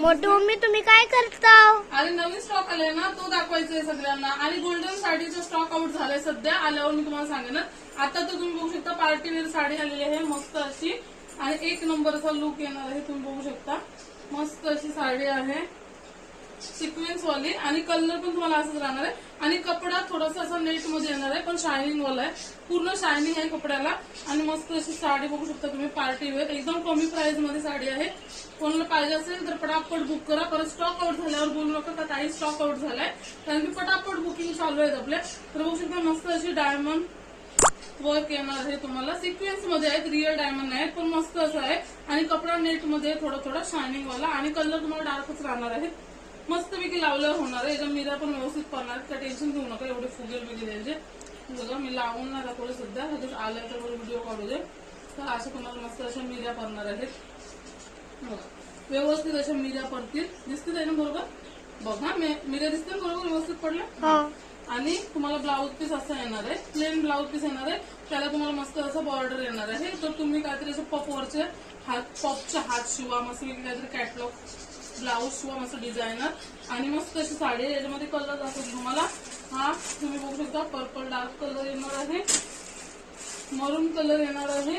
मोठी मम्मी तुम्ही काय करता? आणि नवीन स्टॉक आलाय ना तो दाखवायचा आहे सगळ्यांना. आणि गोल्डन साडीचा स्टॉक आउट झालाय सध्या, आल्यावर मी तुम्हाला सांगेन. आता तर तुम्ही बघू शकता पार्टी वेअर साडी आलेली आहे मस्त अशी, आणि एक नंबरचा लुक येणार आहे. तुम्ही बघू शकता मस्त अशी साडी आहे सिक्वेन्स वाली, आणि कलर पण तुम्हाला असंच राहणार आहे. आणि कपडा थोडासा असा नेट मध्ये येणार आहे, पण शायनिंग वाला आहे, पूर्ण शायनिंग आहे कपड्याला. आणि मस्त अशी साडी बघू शकता तुम्ही पार्टी वेअर, एकदम कमी प्राइस मध्ये साडी आहे. कोणाला पाहिजे असेल तर पटापट बुक करा. परत स्टॉक आउट झाल्यावर बोलू नका का काही स्टॉक आउट झालाय, कारण की पटापट बुकिंग चालू आहेत आपल्या. तर बघू शकता मस्त अशी डायमंड वर्क येणार आहे तुम्हाला, सिक्वेन्स मध्ये आहेत, रिअल डायमंड नाही पण मस्त असं आहे. आणि कपडा नेट मध्ये थोडा थोडा शायनिंग वाला, आणि कलर तुम्हाला डार्कच राहणार आहे. मस्तपैकी लावल्यावर होणार आहे. याच्या मिऱ्या पण व्यवस्थित पडणार, काय टेन्शन घेऊ नका. एवढे फुगेल बिगेल द्यायचे बघा, मी लावून नाही दाखवले सध्या, आलं तर व्हिडिओ काढू दे. तर अशा तुम्हाला मस्त अशा मिऱ्या पडणार आहेत, व्यवस्थित अशा मिऱ्या पडतील. दिसते आहे ना बरोबर? बघा मिऱ्या दिसते बरोबर व्यवस्थित पडल्या. आणि तुम्हाला ब्लाऊज पीस असं येणार आहे, प्लेन ब्लाऊज पीस येणार आहे, त्याला तुम्हाला मस्त असं बॉर्डर येणार आहे. तर तुम्ही काहीतरी असं पॉपवरचे पॉपचे हात शिवा, मस्त काहीतरी कॅटलॉग ब्लाऊज शिवा, मस्त डिझायनर. आणि मस्त अशी साडी आहे, याच्यामध्ये कलर असेल तुम्हाला. हा तुम्ही बघू शकता पर्पल डार्क कलर येणार आहे, मरून कलर येणार आहे,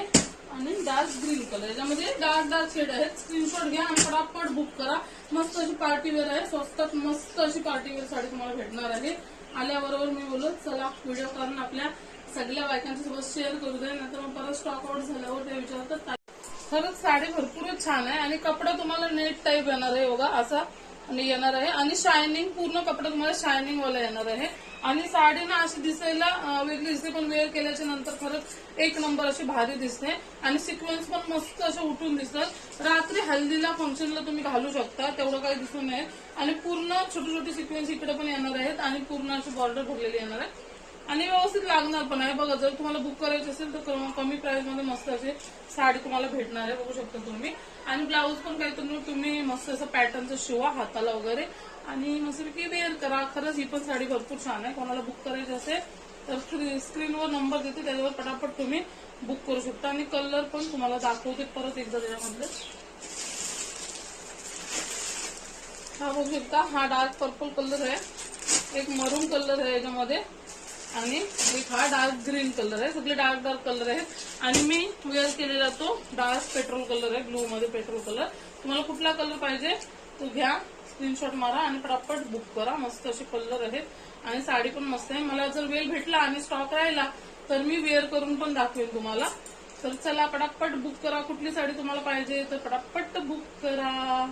आणि डार्क ग्रीन कलर. याच्यामध्ये डार्क शेड आहेत. स्क्रीनशॉट घ्या आणि फटाफट बुक करा. मस्त अशी पार्टी वेअर आहे, स्वस्तात मस्त अशी पार्टी वेअर साडी तुम्हाला भेटणार आहे. आल्याबरोबर मी बोलत चला व्हिडिओ करून आपल्या सगळ्या बायकांच्या सोबत शेअर करू दे, नाहीतर मग परत स्टॉक आउट झाल्यावर ते विचारतात. खरंच साडी भरपूरच छान आहे, आणि कपडा तुम्हाला नेट टाईप येणार आहे बघा असा आणि येणार आहे. आणि शायनिंग पूर्ण कपडा तुम्हाला शायनिंग वाला येणार आहे. आणि साडी ना अशी दिसायला वेगळी दिसते, पण वेअर केल्याच्या नंतर खरंच एक नंबर अशी भारी दिसते. आणि सिक्वेन्स पण मस्त असे उठून दिसतात. रात्री हल्दीला फंक्शनला तुम्ही घालू शकता, तेवढं काही दिसून नये. आणि पूर्ण छोटी छोटी सिक्वेन्स इकडे पण येणार आहेत, आणि पूर्ण अशी बॉर्डर भरलेली येणार आहे, आणि व्यवस्थित लागणार पण आहे. बघा जर तुम्हाला बुक करायची असेल तर कमी प्राइस मध्ये मस्त अशी साडी तुम्हाला भेटणार आहे, बघू शकता तुम्ही. आणि ब्लाऊज पण काही तुम्ही मस्त असं पॅटर्नचं शिवा हाताला वगैरे, आणि मस्तपैकी वेअर करा. खरंच ही पण साडी भरपूर छान आहे. कोणाला बुक करायची असेल तर स्क्रीनवर नंबर देते, त्याच्यावर पटापट तुम्ही बुक करू शकता. आणि कलर पण तुम्हाला दाखवते परत एकदा त्याच्यामधले. हा बघू शकता, हा डार्क पर्पल कलर आहे, एक मरून कलर आहे याच्यामध्ये, आणि एक हा डार्क ग्रीन कलर आहे. सगळे डार्क कलर आहेत. आणि मी वेअर केलेला तो डार्क पेट्रोल कलर आहे, ब्लू मध्ये पेट्रोल कलर. तुम्हाला कुठला कलर पाहिजे तो घ्या, स्क्रीनशॉट मारा आणि पटापट बुक करा. मस्त असे कलर आहेत, आणि साडी पण मस्त आहे. मला जर वेळ भेटला आणि स्टॉक राहिला तर मी वेअर करून पण दाखवेन तुम्हाला. तर चला पटापट बुक करा. कुठली साडी तुम्हाला पाहिजे तर पटापट बुक करा.